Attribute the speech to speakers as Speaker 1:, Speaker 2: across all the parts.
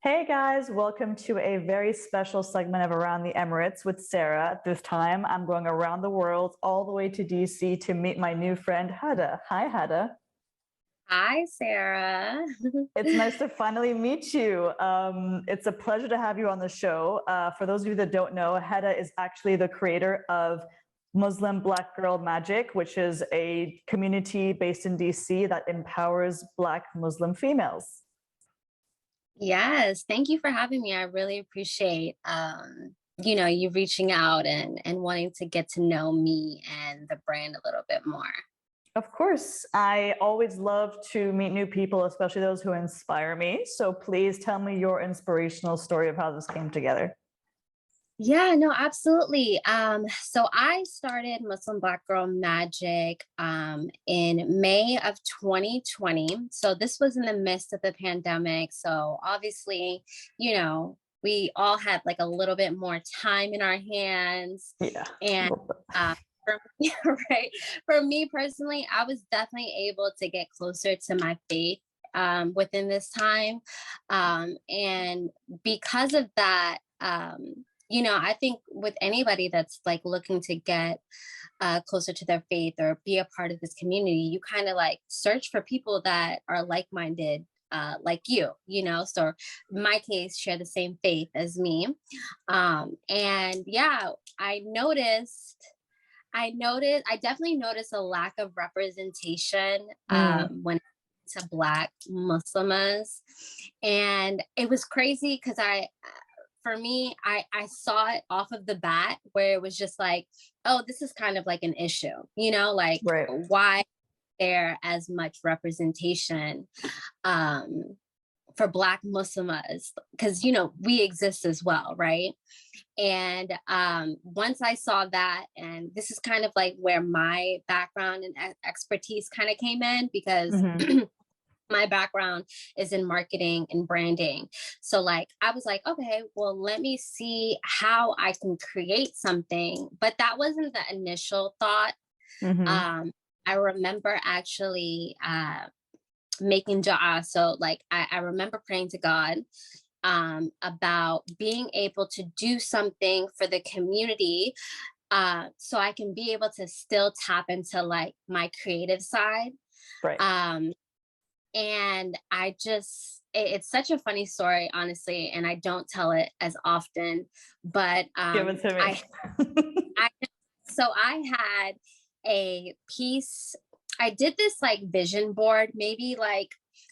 Speaker 1: Hey guys, welcome to a very special segment of Around the Emirates with Sarah. This time I'm going around the world all the way to DC to meet my new friend Hada. Hi Hada.
Speaker 2: Hi, Sarah.
Speaker 1: It's nice to finally meet you. It's a pleasure to have you on the show. For those of you that don't know, Hada is actually the creator of Muslim Black Girl Magic, which is a community based in DC that empowers Black Muslim females.
Speaker 2: Yes, thank you for having me. I really appreciate you reaching out and wanting to get to know me and the brand a little bit more.
Speaker 1: Of course, I always love to meet new people, especially those who inspire me. So please tell me your inspirational story of how this came together.
Speaker 2: Yeah, no, absolutely. So I started Muslim Black Girl Magic in May of 2020. So this was in the midst of the pandemic. So obviously, we all had like a little bit more time in our hands.
Speaker 1: Yeah.
Speaker 2: And for me, right, for me personally, I was definitely able to get closer to my faith within this time. And because of that, I think with anybody that's like looking to get closer to their faith or be a part of this community, you kind of like search for people that are like-minded, like you. So in my case, share the same faith as me. And yeah, I definitely noticed a lack of representation
Speaker 1: Mm,
Speaker 2: when it to Black Muslims. And it was crazy because for me, I saw it off of the bat where it was just like, oh, this is kind of like an issue, like
Speaker 1: right.
Speaker 2: why there as much representation um, for Black Muslims? Because, we exist as well, right? And once I saw that, and this is kind of like where my background and expertise kind of came in because
Speaker 1: Hmm.
Speaker 2: my background is in marketing and branding. So like I was like, okay, well, let me see how I can create something. But that wasn't the initial thought.
Speaker 1: Hmm.
Speaker 2: Um, I remember actually making dua. So like I remember praying to God about being able to do something for the community so I can be able to still tap into like my creative side.
Speaker 1: Right.
Speaker 2: Um, and it's such a funny story, honestly, and I don't tell it as often, but
Speaker 1: Give it to me.
Speaker 2: I, so I had a piece, I did this like vision board, maybe like,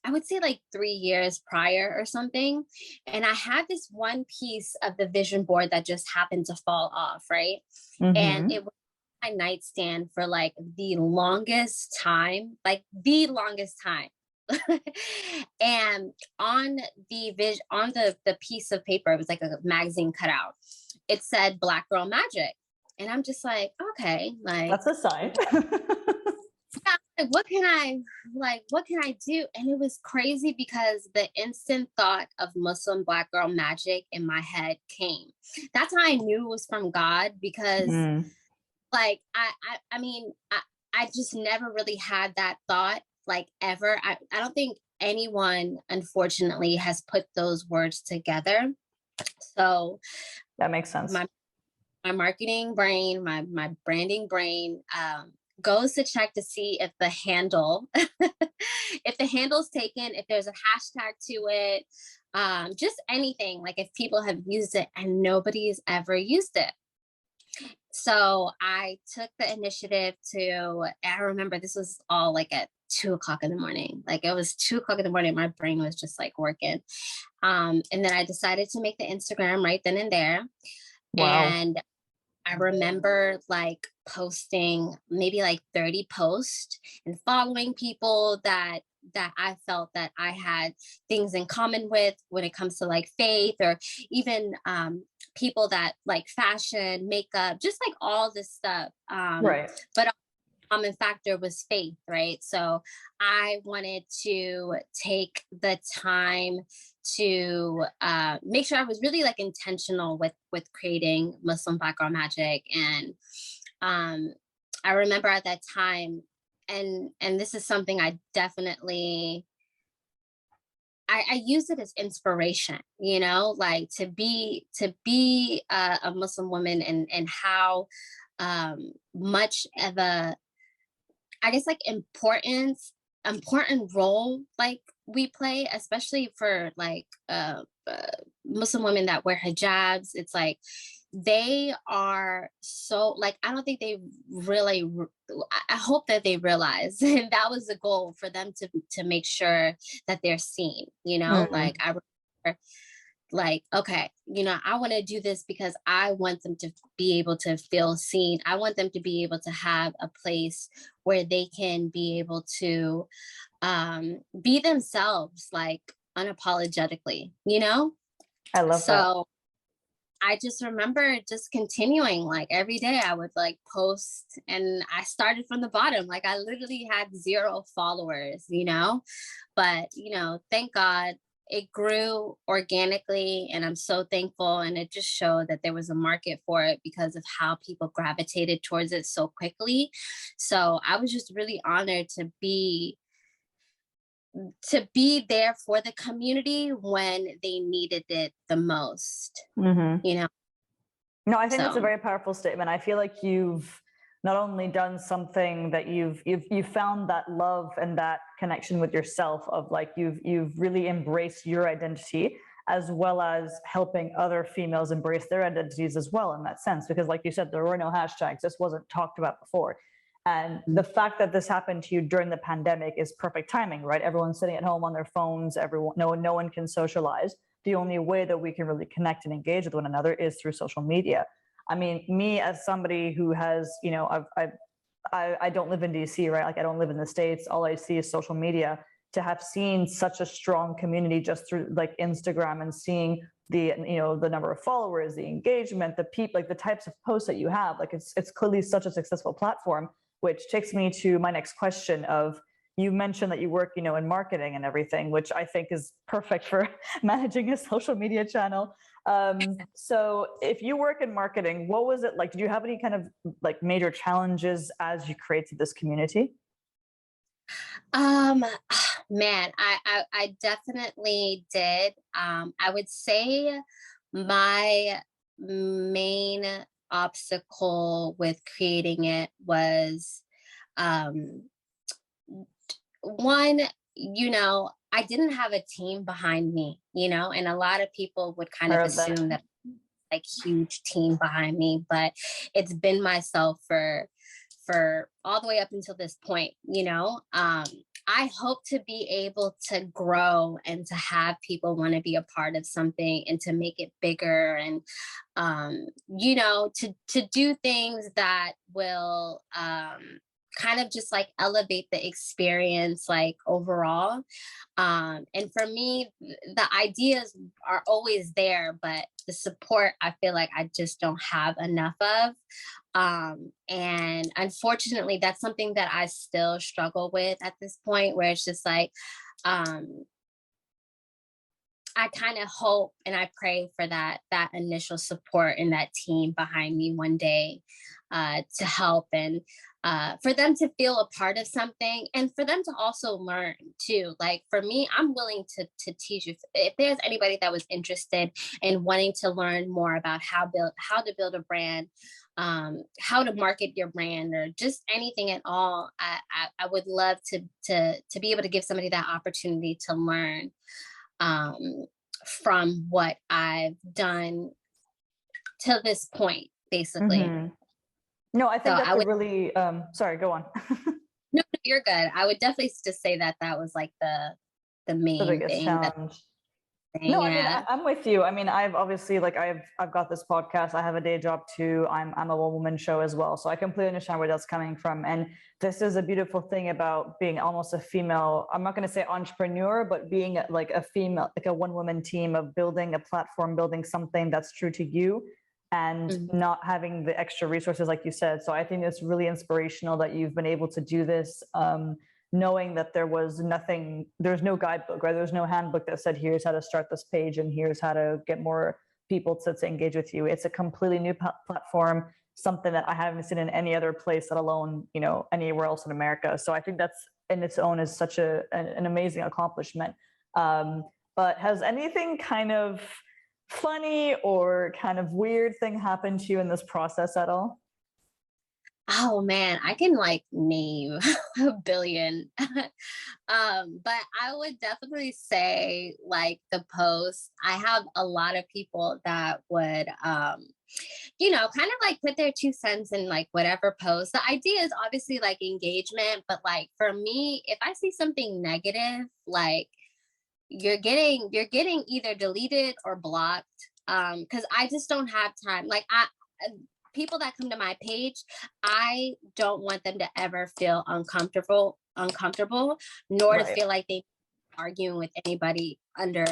Speaker 2: I would say like 3 years prior or something. And I had this one piece of the vision board that just happened to fall off, right? And
Speaker 1: Hmm.
Speaker 2: it was my nightstand for like the longest time, like the longest time. And on the piece of paper, it was like a magazine cutout. It said Black Girl Magic. And I'm just okay,
Speaker 1: That's a sign.
Speaker 2: yeah, what can I do? And it was crazy because the instant thought of Muslim Black Girl Magic in my head came. That's how I knew it was from God because
Speaker 1: Mm,
Speaker 2: like I mean I just never really had that thought like ever. I don't think anyone unfortunately has put those words together. So
Speaker 1: that makes sense.
Speaker 2: my my marketing brain, my branding brain goes to check to see if the handle if the handle's taken, if there's a hashtag to it, just anything, like if people have used it and nobody's ever used it. So I took the initiative I remember this was all like at 2 o'clock in the morning. Like it was 2 o'clock in the morning. My brain was just like working. And then I decided to make the Instagram right then and there.
Speaker 1: Wow.
Speaker 2: And I remember like posting maybe like 30 posts and following people that I felt that I had things in common with when it comes to like faith or even people that like fashion, makeup, just like all this stuff.
Speaker 1: Right.
Speaker 2: But common factor was faith, right? So I wanted to take the time to make sure I was really like intentional with creating Muslim background magic. And um, I remember at that time, and this is something I definitely I use it as inspiration, you know, like to be a Muslim woman, and how much of a, I guess, like, important role like we play, especially for like Muslim women that wear hijabs. It's like they are so, like, I don't think they really I hope that they realize, and that was the goal for them to make sure that they're seen, you know, like
Speaker 1: Mm,
Speaker 2: I remember, like, okay, you know, I want to do this because I want them to be able to feel seen. I want them to be able to have a place where they can be able to be themselves, like, unapologetically, you know?
Speaker 1: I love that.
Speaker 2: So I just remember just continuing, like, every day I would like post, and I started from the bottom. Like, I literally had 0 followers, you know? But, you know, thank God it grew organically, and I'm so thankful. And it just showed that there was a market for it because of how people gravitated towards it so quickly. So I was just really honored to be there for the community when they needed it the most,
Speaker 1: Hmm.
Speaker 2: you know?
Speaker 1: No, I think that's a
Speaker 2: So
Speaker 1: very powerful statement. I feel like you've not only done something that you've found that love and that connection with yourself of like you've really embraced your identity as well as helping other females embrace their identities as well in that sense because like you said there were no hashtags, this wasn't talked about before. And the fact that this happened to you during the pandemic is perfect timing, right? Everyone's sitting at home on their phones, everyone no one can socialize. The only way that we can really connect and engage with one another is through social media. I mean, me as somebody who has, you know, I don't live in DC, right? Like I don't live in the States. All I see is social media. To have seen such a strong community just through like Instagram and seeing the, you know, the number of followers, the engagement, the people, like the types of posts that you have, like it's clearly such a successful platform, which takes me to my next question of you mentioned that you work, you know, in marketing and everything, which I think is perfect for managing a social media channel. So if you work in marketing, what was it like? Did you have any kind of like major challenges as you created this community?
Speaker 2: um man, I definitely did. I would say my main obstacle with creating it was, um one, you know, I didn't have a team behind me, you know, and a lot of people would kind
Speaker 1: I
Speaker 2: of
Speaker 1: heard that.
Speaker 2: assume that, like, huge team behind me, but it's been myself for all the way up until this point, you know. I hope to be able to grow and to have people want to be a part of something and to make it bigger, and you know, to do things that will kind of just like elevate the experience, like, overall. And for me, the ideas are always there, but the support I feel like I just don't have enough of. And unfortunately, that's something that I still struggle with at this point, where it's just like, um, I kind of hope and I pray for that initial support and that team behind me one day, to help, and for them to feel a part of something, and for them to also learn too. Like, for me, I'm willing to teach. If there's anybody that was interested in wanting to learn more about how to build a brand, how to market your brand, or just anything at all, I would love to be able to give somebody that opportunity to learn, um, from what I've done to this point, basically.
Speaker 1: Hmm. No, I
Speaker 2: So
Speaker 1: think
Speaker 2: I
Speaker 1: that's a
Speaker 2: would,
Speaker 1: really, sorry, go on.
Speaker 2: no, no, you're good. I would definitely just say that that was like the
Speaker 1: The
Speaker 2: main
Speaker 1: biggest
Speaker 2: thing that
Speaker 1: challenge.
Speaker 2: thing.
Speaker 1: No, I mean,
Speaker 2: Yeah.
Speaker 1: I'm with you. I mean, I've obviously like I've got this podcast. I have a day job too. I'm a one woman show as well, so I completely understand where that's coming from. And this is a beautiful thing about being almost a female. I'm not going to say entrepreneur, but being like a female, like a one woman team of building a platform, building something that's true to you, and
Speaker 2: Mhm.
Speaker 1: not having the extra resources, like you said. So I think it's really inspirational that you've been able to do this. Knowing that there was nothing, there's no guidebook, right? There's no handbook that said, here's how to start this page and here's how to get more people to engage with you. It's a completely new platform, something that I haven't seen in any other place, let alone, you know, anywhere else in America. So I think that's in its own is such an amazing accomplishment. But has anything kind of funny or kind of weird thing happened to you in this process at all?
Speaker 2: Oh man, I can like name a billion. But I would definitely say like the post. I have a lot of people that would kind of like put their 2 cents in like whatever post. The idea is obviously like engagement, but like for me, if I see something negative, like you're getting either deleted or blocked. Because I just don't have time. Like people that come to my page, I don't want them to ever feel uncomfortable, nor to
Speaker 1: Right.
Speaker 2: feel like they arguing with anybody under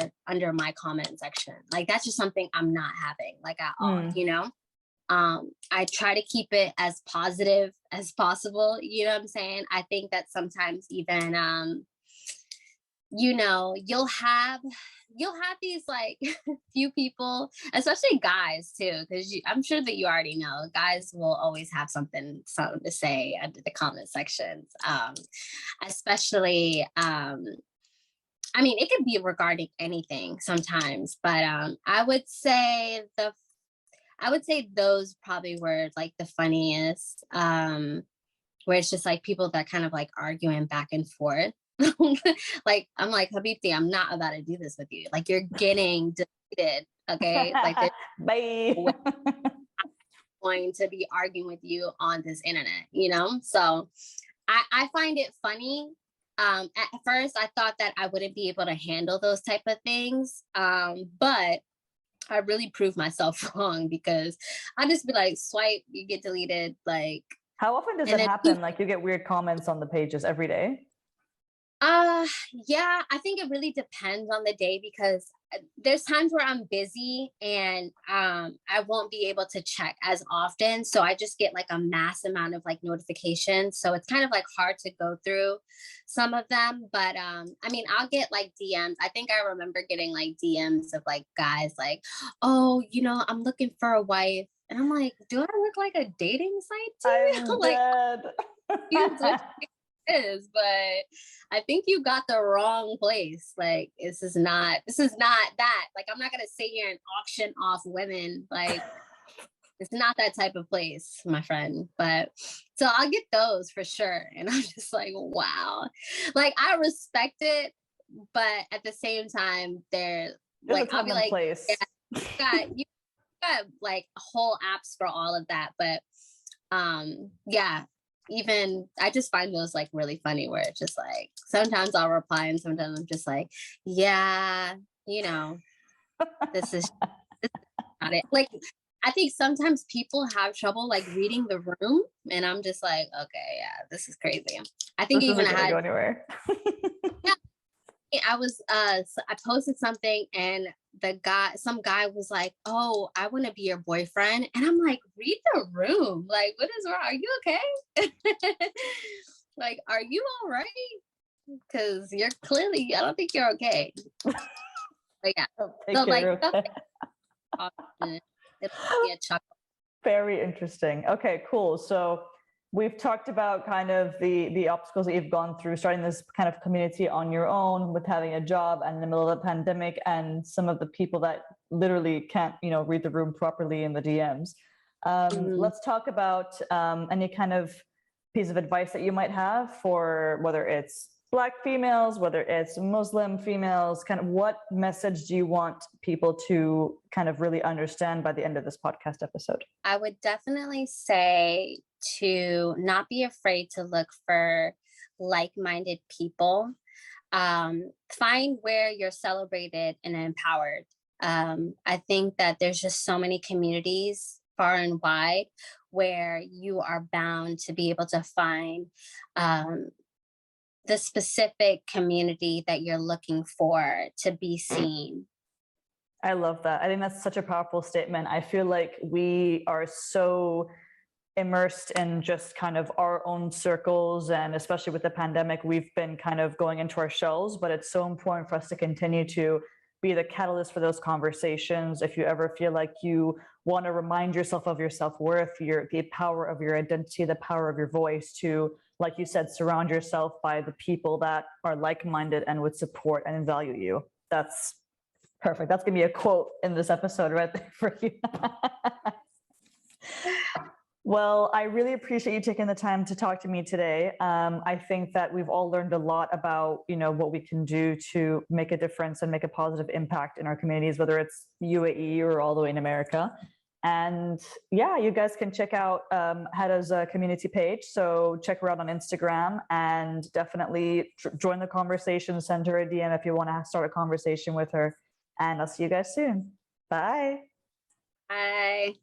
Speaker 2: my comment section. Like that's just something I'm not having like at all,
Speaker 1: Mm.
Speaker 2: I try to keep it as positive as possible, you know what I'm saying? I think that sometimes even you'll have these like few people, especially guys too, because I'm sure that you already know guys will always have something to say under the comment sections, especially I mean it could be regarding anything sometimes, but I would say those probably were like the funniest, where it's just like people that kind of like arguing back and forth. Like I'm like, Habibti, I'm not about to do this with you. Like you're getting deleted, okay? Like there's
Speaker 1: Bye.
Speaker 2: no way I'm going to be arguing with you on this internet. So I find it funny. At first I thought that I wouldn't be able to handle those type of things. But I really proved myself wrong because I just be like, swipe, you get deleted, like,
Speaker 1: How often does
Speaker 2: and
Speaker 1: it
Speaker 2: then
Speaker 1: happen? Like you get weird comments on the pages every day?
Speaker 2: Uh, yeah, I think it really depends on the day because there's times where I'm busy and I won't be able to check as often. So I just get like a mass amount of like notifications. So it's kind of like hard to go through some of them. But I mean, I'll get like DMs. I think I remember getting like DMs of like guys like, oh, I'm looking for a wife. And I'm like, do I look like a dating site to you?
Speaker 1: I'm
Speaker 2: Like,
Speaker 1: dead.
Speaker 2: use which is, but I think you got the wrong place. Like this is not that. Like I'm not gonna sit here and auction off women. Like it's not that type of place, my friend. But so I'll get those for sure. And I'm just like, wow. Like I respect it, but at the same time, they're
Speaker 1: There's a
Speaker 2: like, I'll
Speaker 1: time
Speaker 2: be
Speaker 1: and
Speaker 2: like, yeah,
Speaker 1: place.
Speaker 2: you got like whole apps for all of that. But yeah, even I just find those like really funny where it's just like sometimes I'll reply and sometimes I'm just like, yeah, you know, this is not it. Like I think sometimes people have trouble like reading the room and I'm just like, okay, yeah, this is crazy. I think
Speaker 1: This
Speaker 2: even
Speaker 1: isn't
Speaker 2: I
Speaker 1: gonna go
Speaker 2: had
Speaker 1: anywhere.
Speaker 2: I was I posted something and some guy was like, oh, I want to be your boyfriend, and I'm like, read the room, like what is wrong, are you okay? Like are you all right, because you're clearly, I don't think you're okay. But yeah,
Speaker 1: I'll
Speaker 2: so
Speaker 1: take
Speaker 2: like
Speaker 1: care.
Speaker 2: stuff
Speaker 1: Okay.
Speaker 2: like that, it'll be a chuckle.
Speaker 1: Very interesting. Okay, cool. So we've talked about kind of the obstacles that you've gone through, starting this kind of community on your own with having a job and in the middle of the pandemic, and some of the people that literally can't, read the room properly in the DMs.
Speaker 2: Mhm.
Speaker 1: Let's talk about any kind of piece of advice that you might have for whether it's Black females, whether it's Muslim females, kind of what message do you want people to kind of really understand by the end of this podcast episode?
Speaker 2: I would definitely say to not be afraid to look for like-minded people. Find where you're celebrated and empowered. I think that there's just so many communities far and wide where you are bound to be able to find um, the specific community that you're looking for to be seen.
Speaker 1: I love that. I think that's such a powerful statement. I feel like we are so immersed in just kind of our own circles, and especially with the pandemic, we've been kind of going into our shells, but it's so important for us to continue to be the catalyst for those conversations. If you ever feel like you want to remind yourself of your self-worth, the power of your identity, the power of your voice, to like you said, surround yourself by the people that are like-minded and would support and value you. That's perfect. That's gonna be a quote in this episode right there for you. Well, I really appreciate you taking the time to talk to me today. I think that we've all learned a lot about, what we can do to make a difference and make a positive impact in our communities, whether it's UAE or all the way in America. And yeah, you guys can check out Hada's community page. So check her out on Instagram and definitely join the conversation. Send her a DM if you want to start a conversation with her. And I'll see you guys soon. Bye.
Speaker 2: Bye.